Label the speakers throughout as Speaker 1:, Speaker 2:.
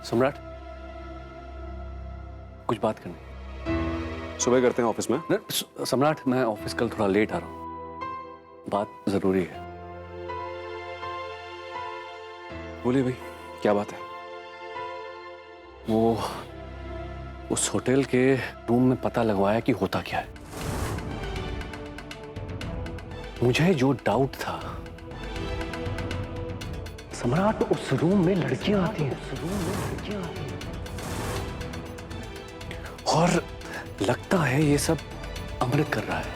Speaker 1: सम्राट, कुछ बात करनी।
Speaker 2: सुबह करते हैं ऑफिस में।
Speaker 1: सम्राट, मैं ऑफिस कल थोड़ा लेट आ रहा हूँ, बात जरूरी है।
Speaker 2: बोलिए भाई, क्या बात है?
Speaker 1: वो उस होटल के रूम में पता लगवाया कि होता क्या है। मुझे जो डाउट था, सम्राट, उस रूम में लड़कियां आती हैं, और लगता है ये सब अमृत कर रहा है।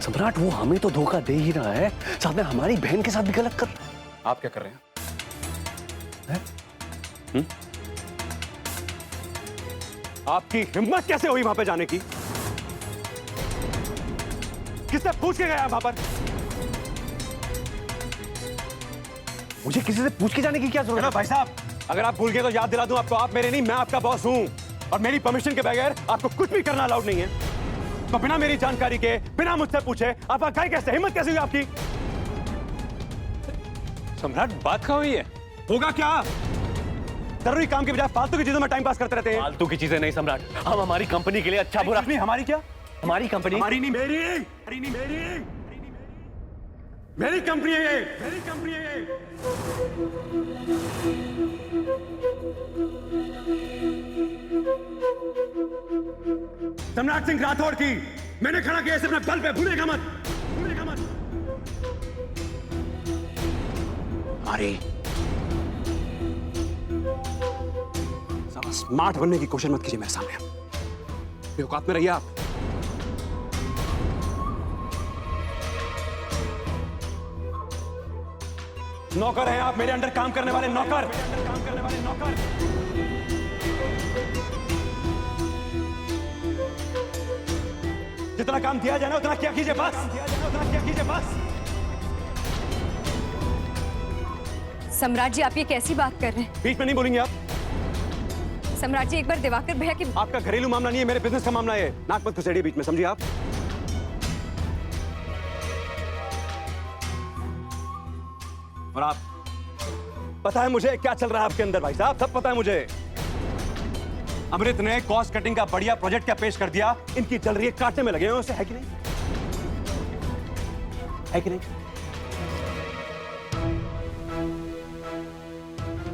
Speaker 1: सम्राट, वो हमें तो धोखा दे ही रहा है, साथ में हमारी बहन के साथ भी गलत कर रहा है।
Speaker 2: आप क्या कर रहे हैं? आपकी हिम्मत कैसे हुई वहां पे जाने की? किससे पूछ के गया वहां पर?
Speaker 1: मुझे किसी से पूछ के जाने की क्या जरूरत है?
Speaker 2: भाई साहब, अगर आप भूल गए तो याद दिला दूं आपको, आप मेरे नहीं, मैं आपका बॉस हूं, और मेरी परमिशन के बगैर आपको कुछ भी करना अलाउड नहीं है। तो बिना मेरी जानकारी के, बिना मुझसे पूछे आप गए कैसे? हिम्मत कैसे हुई आपकी?
Speaker 3: सम्राट, बात कहाँ हुई है?
Speaker 2: होगा क्या? जरूरी काम के बजाय फालतू की चीजों में टाइम पास करते रहते हैं।
Speaker 1: फालतू की चीजें नहीं सम्राट, हम हमारी कंपनी के लिए अच्छा बुरा।
Speaker 2: नहीं, हमारी क्या?
Speaker 1: हमारी कंपनी?
Speaker 2: हमारी नहीं, मेरी। मेरी कंपनी है ये, मेरी कंपनी है ये। सम्राट सिंह राठौड़ की मैंने खड़ा किया इसे अपने बल पे, भूलेगा मत, भूलेगा मत। अरे स्मार्ट बनने की कोशिश मत कीजिए मेरे सामने, ये औकात में रहिए आप। नौकर हैं आप, मेरे अंडर काम करने वाले नौकर, जितना काम दिया जाए ना उतना क्या कीजिए बस।
Speaker 4: सम्राट जी, आप ये कैसी बात कर रहे हैं?
Speaker 2: बीच में नहीं बोलेंगे आप।
Speaker 4: सम्राट जी, एक बार दिवाकर भैया की।
Speaker 2: आपका घरेलू मामला नहीं है, मेरे बिजनेस का मामला है। नाक मत घुसेड़िए बीच में, समझिए आप। और आप, पता है मुझे क्या चल रहा है आपके अंदर भाई साहब, सब पता है मुझे। अमृत ने कॉस्ट कटिंग का बढ़िया प्रोजेक्ट क्या पेश कर दिया, इनकी चल रही है काटने में लगे हैं उसे, है कि नहीं? है कि नहीं?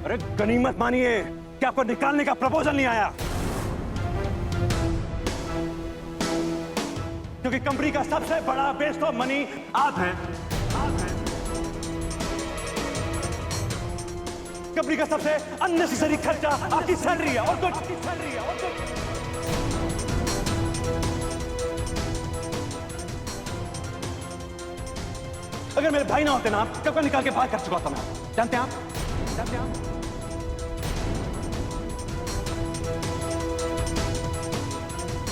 Speaker 2: अरे गनीमत मानिए कि आपको निकालने का प्रपोजल नहीं आया, क्योंकि कंपनी का सबसे बड़ा बेस्ट ऑफ मनी आप हैं। कंपनी का सबसे अननेसेसरी खर्चा आपकी सैलरी है, और कुछ। अगर मेरे भाई ना होते ना, कब का निकाल के बाहर कर चुका था मैं। जानते हैं आप?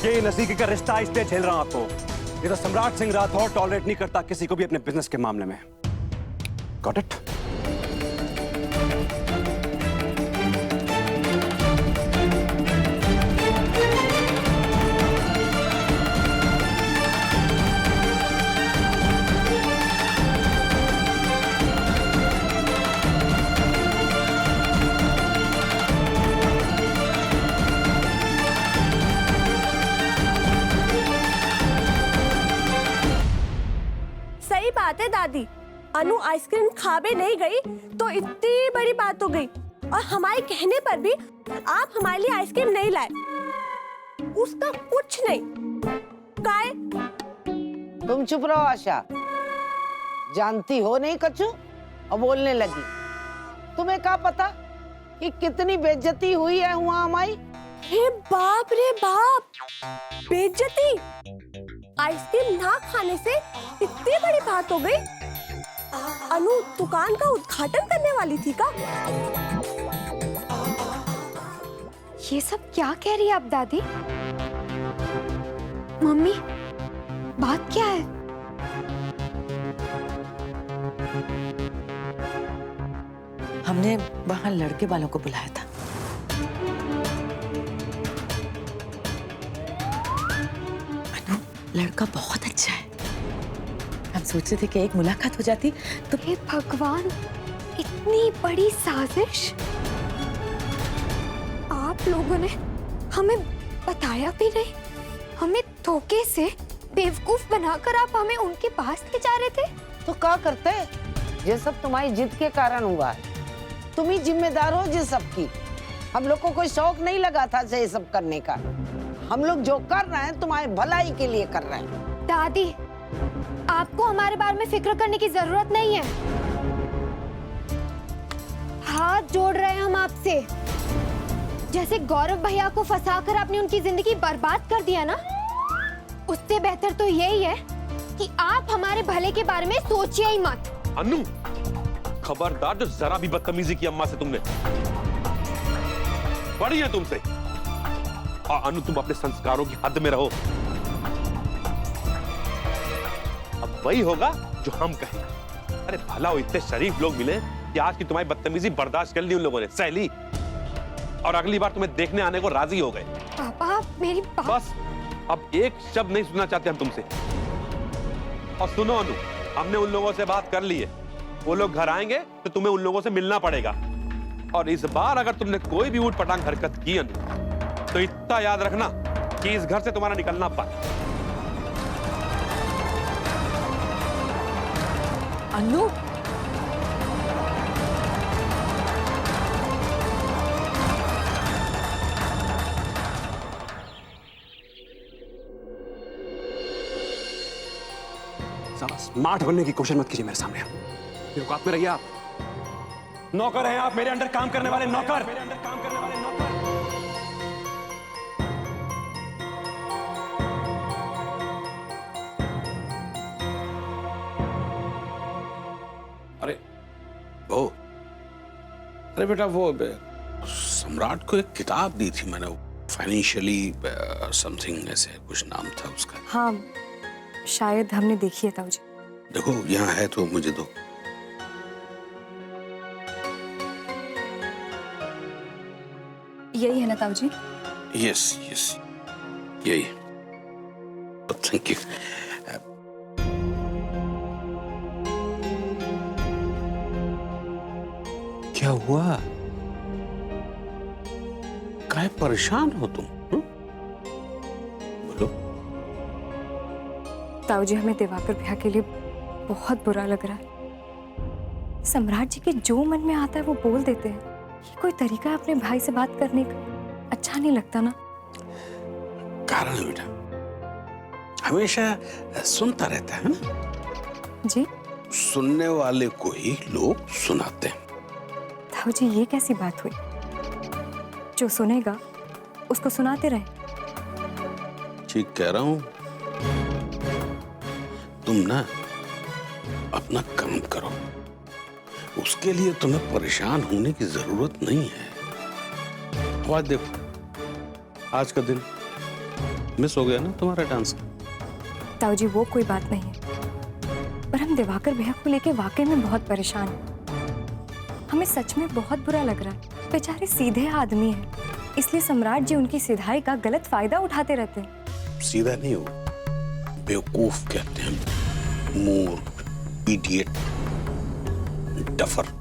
Speaker 2: ये नजदीकी का रिश्ता इसलिए झेल रहा हूं आपको, ये तो सम्राट सिंह राठौड़ टॉलरेट नहीं करता किसी को भी अपने बिजनेस के मामले में। Got it?
Speaker 5: सही बात है दादी, अनु आइसक्रीम खावे नहीं गई तो इतनी बड़ी बात हो गई, और हमारे कहने पर भी आप हमारे लिए आइसक्रीम नहीं लाए। उसका कुछ नहीं। काय?
Speaker 6: तुम चुप रहो आशा, जानती हो नहीं कछु और बोलने लगी। तुम्हें क्या पता कि कितनी बेइज्जती हुई है हुआ हमारी?
Speaker 5: हे बाप रे बाप, बेइज्जती? आइसक्रीम ना खाने से इतनी बड़ी बात हो गई? अनु दुकान का उद्घाटन करने वाली थी का?
Speaker 4: ये सब क्या कह रही है आप दादी? मम्मी, बात क्या है?
Speaker 7: हमने वहां लड़के वालों को बुलाया था। अनु, लड़का बहुत अच्छा है। हम सोच रहे थे कि एक मुलाकात हो जाती तो।
Speaker 4: हे भगवान, इतनी बड़ी साजिश आप लोगों ने हमें बताया भी नहीं। हमें धोखे से बेवकूफ बनाकर आप हमें उनके पास ले जा रहे थे।
Speaker 6: तो क्या करते? ये सब तुम्हारी जिद के कारण हुआ है। तुम ही जिम्मेदार हो ये सब की। हम लोग को कोई शौक नहीं लगा था ये सब करने का। हम लोग जो कर रहे हैं तुम्हारे भलाई के लिए कर रहे हैं।
Speaker 4: दादी, आपको हमारे बारे में फिक्र करने की जरूरत नहीं है। हाथ जोड़ रहे हैं हम आपसे। जैसे गौरव भैया को फंसाकर आपने उनकी जिंदगी बर्बाद कर दिया ना, उससे बेहतर तो यही है कि आप हमारे भले के बारे में सोचिए ही मत।
Speaker 3: अनु, खबरदार जो जरा भी बदतमीजी की अम्मा से तुमने। बड़ी है तुमसे। और अनु, तुम अपने संस्कारों की हद में रहो। अब वही होगा जो हम कहें। अरे भला वो इतने शरीफ लोग मिले कि आज की तुम्हारी बदतमीजी बर्दाश्त कर ली उन लोगों ने, सह ली, और अगली बार तुम्हें देखने आने को राजी हो गए।
Speaker 4: पापा, आप मेरी बात।
Speaker 3: बस अब एक शब्द नहीं सुनना चाहते हम तुमसे। और सुनो अनु, हमने उन लोगों से बात कर ली है। वो लोग घर आएंगे तो तुम्हें उन लोगों से मिलना पड़ेगा। और इस बार अगर तुमने कोई भी ऊट-पटांग हरकत की अनु, तो इतना याद रखना कि इस घर से तुम्हारा निकलना बंद।
Speaker 7: अनु,
Speaker 2: साला स्मार्ट बनने की कोशिश मत कीजिए मेरे सामने। मेरे औकात में रहिए आप। नौकर हैं आप, मेरे अंडर काम करने वाले नौकर। मेरे अंडर काम करने वाले नौकर।
Speaker 8: अरे वो, अरे बेटा वो सम्राट को एक किताब दी थी मैंने, फाइनेंशियली समथिंग ऐसे कुछ नाम था उसका।
Speaker 4: हाँ, शायद हमने देखी है ताऊजी।
Speaker 8: देखो यहाँ है तो मुझे दो।
Speaker 4: यही है ना ताऊजी?
Speaker 8: यस यस, यही। Thank you. क्या हुआ? काहे परेशान हो तुम? बोलो।
Speaker 4: ताऊजी, हमें दिवाकर भैया के लिए बहुत बुरा लग रहा है। सम्राट जी के जो मन में आता है वो बोल देते हैं। ये कोई तरीका है अपने भाई से बात करने का? अच्छा नहीं लगता ना।
Speaker 8: कारण है बेटा, हमेशा सुनता रहता है ना
Speaker 4: जी?
Speaker 8: सुनने वाले को ही लोग सुनाते हैं।
Speaker 4: ताऊजी, ये कैसी बात हुई? जो सुनेगा उसको सुनाते रहे।
Speaker 8: ठीक कह रहा हूं। तुम ना अपना काम करो, उसके लिए तुम्हें परेशान होने की जरूरत नहीं है। आज देखो, आज का दिन मिस हो गया ना तुम्हारा डांस का।
Speaker 4: ताऊजी, वो कोई बात नहीं है, पर हम दिवाकर भैया को लेके वाकई में बहुत परेशान हैं। हमें सच में बहुत बुरा लग रहा है। बेचारे सीधे आदमी हैं, इसलिए सम्राट जी उनकी सीधाई का गलत फायदा उठाते रहते हैं।
Speaker 8: सीधा नहीं हो, बेवकूफ कहते हैं, मूर्ख, इडियट, डफर।